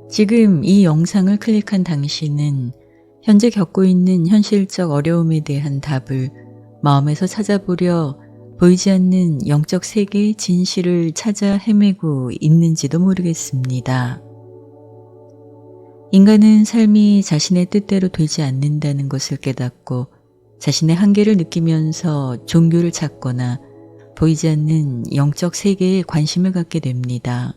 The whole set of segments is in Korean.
지금 이 영상을 클릭한 당신은 현재 겪고 있는 현실적 어려움에 대한 답을 마음에서 찾아보려 보이지 않는 영적 세계의 진실을 찾아 헤매고 있는지도 모르겠습니다. 인간은 삶이 자신의 뜻대로 되지 않는다는 것을 깨닫고 자신의 한계를 느끼면서 종교를 찾거나 보이지 않는 영적 세계에 관심을 갖게 됩니다.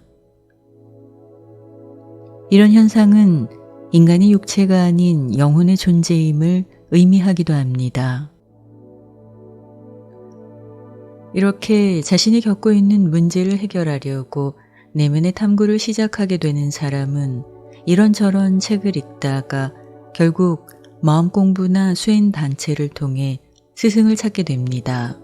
이런 현상은 인간이 육체가 아닌 영혼의 존재임을 의미하기도 합니다. 이렇게 자신이 겪고 있는 문제를 해결하려고 내면의 탐구를 시작하게 되는 사람은 이런저런 책을 읽다가 결국 마음 공부나 수행 단체를 통해 스승을 찾게 됩니다.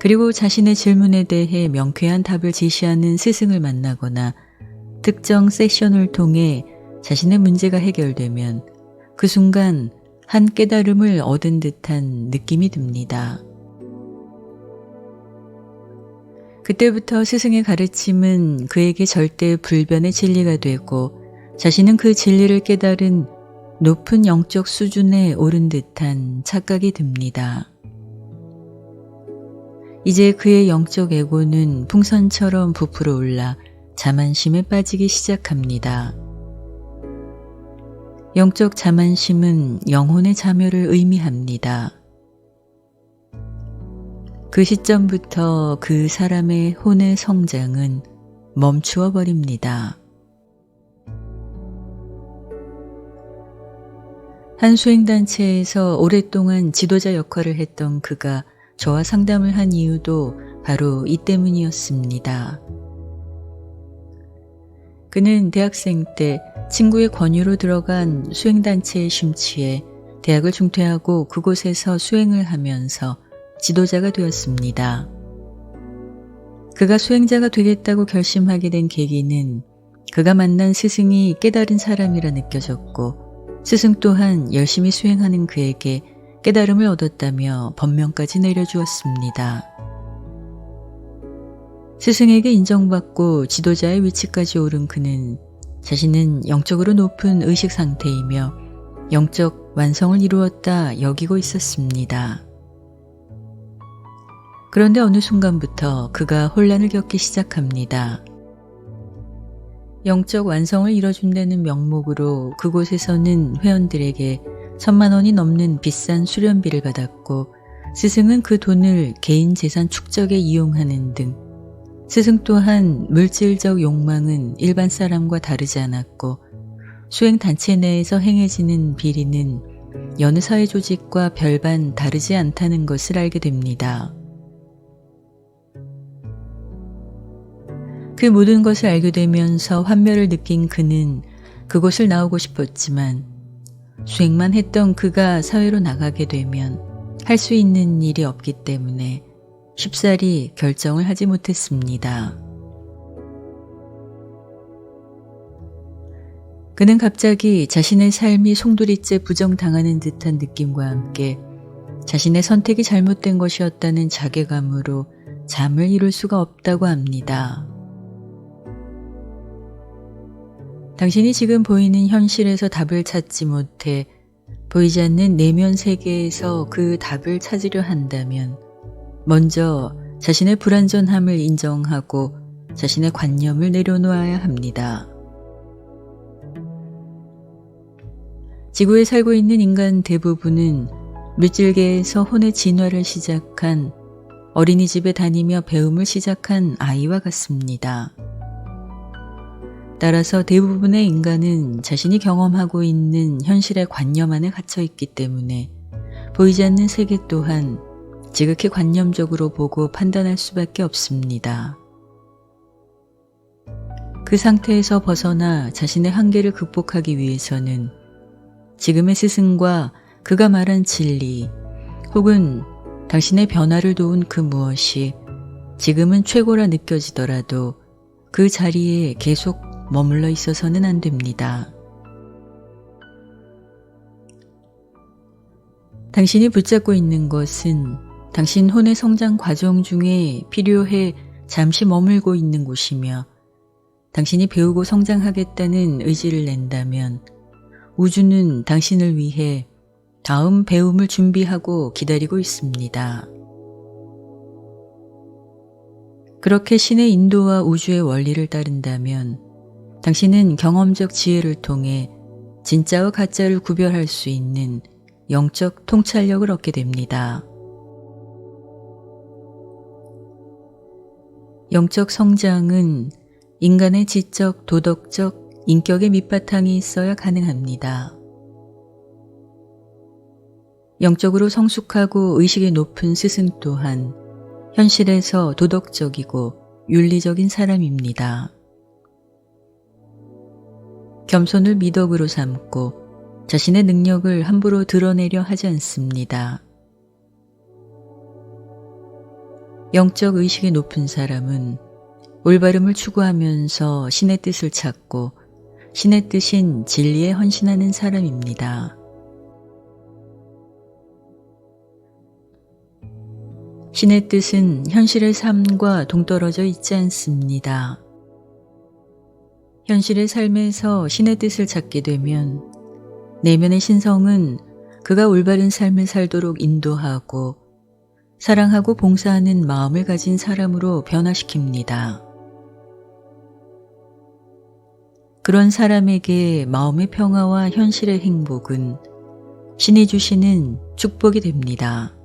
그리고 자신의 질문에 대해 명쾌한 답을 제시하는 스승을 만나거나 특정 세션을 통해 자신의 문제가 해결되면 그 순간 한 깨달음을 얻은 듯한 느낌이 듭니다. 그때부터 스승의 가르침은 그에게 절대 불변의 진리가 되고 자신은 그 진리를 깨달은 높은 영적 수준에 오른 듯한 착각이 듭니다. 이제 그의 영적 에고는 풍선처럼 부풀어 올라 자만심에 빠지기 시작합니다. 영적 자만심은 영혼의 자멸을 의미합니다. 그 시점부터 그 사람의 혼의 성장은 멈추어 버립니다. 한 수행단체에서 오랫동안 지도자 역할을 했던 그가 저와 상담을 한 이유도 바로 이 때문이었습니다. 그는 대학생 때 친구의 권유로 들어간 수행단체에 심취해 대학을 중퇴하고 그곳에서 수행을 하면서 지도자가 되었습니다. 그가 수행자가 되겠다고 결심하게 된 계기는 그가 만난 스승이 깨달은 사람이라 느껴졌고 스승 또한 열심히 수행하는 그에게 깨달음을 얻었다며 법명까지 내려주었습니다. 스승에게 인정받고 지도자의 위치까지 오른 그는 자신은 영적으로 높은 의식 상태이며 영적 완성을 이루었다 여기고 있었습니다. 그런데 어느 순간부터 그가 혼란을 겪기 시작합니다. 영적 완성을 이뤄준다는 명목으로 그곳에서는 회원들에게 1,000만 원이 넘는 비싼 수련비를 받았고 스승은 그 돈을 개인 재산 축적에 이용하는 등 스승 또한 물질적 욕망은 일반 사람과 다르지 않았고 수행단체 내에서 행해지는 비리는 여느 사회조직과 별반 다르지 않다는 것을 알게 됩니다. 그 모든 것을 알게 되면서 환멸을 느낀 그는 그곳을 나오고 싶었지만 수행만 했던 그가 사회로 나가게 되면 할 수 있는 일이 없기 때문에 쉽사리 결정을 하지 못했습니다. 그는 갑자기 자신의 삶이 송두리째 부정당하는 듯한 느낌과 함께 자신의 선택이 잘못된 것이었다는 자괴감으로 잠을 이룰 수가 없다고 합니다. 당신이 지금 보이는 현실에서 답을 찾지 못해 보이지 않는 내면 세계에서 그 답을 찾으려 한다면 먼저 자신의 불완전함을 인정하고 자신의 관념을 내려놓아야 합니다. 지구에 살고 있는 인간 대부분은 물질계에서 혼의 진화를 시작한 어린이집에 다니며 배움을 시작한 아이와 같습니다. 따라서 대부분의 인간은 자신이 경험하고 있는 현실의 관념 안에 갇혀 있기 때문에 보이지 않는 세계 또한 지극히 관념적으로 보고 판단할 수밖에 없습니다. 그 상태에서 벗어나 자신의 한계를 극복하기 위해서는 지금의 스승과 그가 말한 진리 혹은 당신의 변화를 도운 그 무엇이 지금은 최고라 느껴지더라도 그 자리에 계속 머물러 있어서는 안 됩니다. 당신이 붙잡고 있는 것은 당신 혼의 성장 과정 중에 필요해 잠시 머물고 있는 곳이며 당신이 배우고 성장하겠다는 의지를 낸다면 우주는 당신을 위해 다음 배움을 준비하고 기다리고 있습니다. 그렇게 신의 인도와 우주의 원리를 따른다면 당신은 경험적 지혜를 통해 진짜와 가짜를 구별할 수 있는 영적 통찰력을 얻게 됩니다. 영적 성장은 인간의 지적, 도덕적, 인격의 밑바탕이 있어야 가능합니다. 영적으로 성숙하고 의식이 높은 스승 또한 현실에서 도덕적이고 윤리적인 사람입니다. 겸손을 미덕으로 삼고 자신의 능력을 함부로 드러내려 하지 않습니다. 영적 의식이 높은 사람은 올바름을 추구하면서 신의 뜻을 찾고 신의 뜻인 진리에 헌신하는 사람입니다. 신의 뜻은 현실의 삶과 동떨어져 있지 않습니다. 현실의 삶에서 신의 뜻을 찾게 되면 내면의 신성은 그가 올바른 삶을 살도록 인도하고 사랑하고 봉사하는 마음을 가진 사람으로 변화시킵니다. 그런 사람에게 마음의 평화와 현실의 행복은 신이 주시는 축복이 됩니다.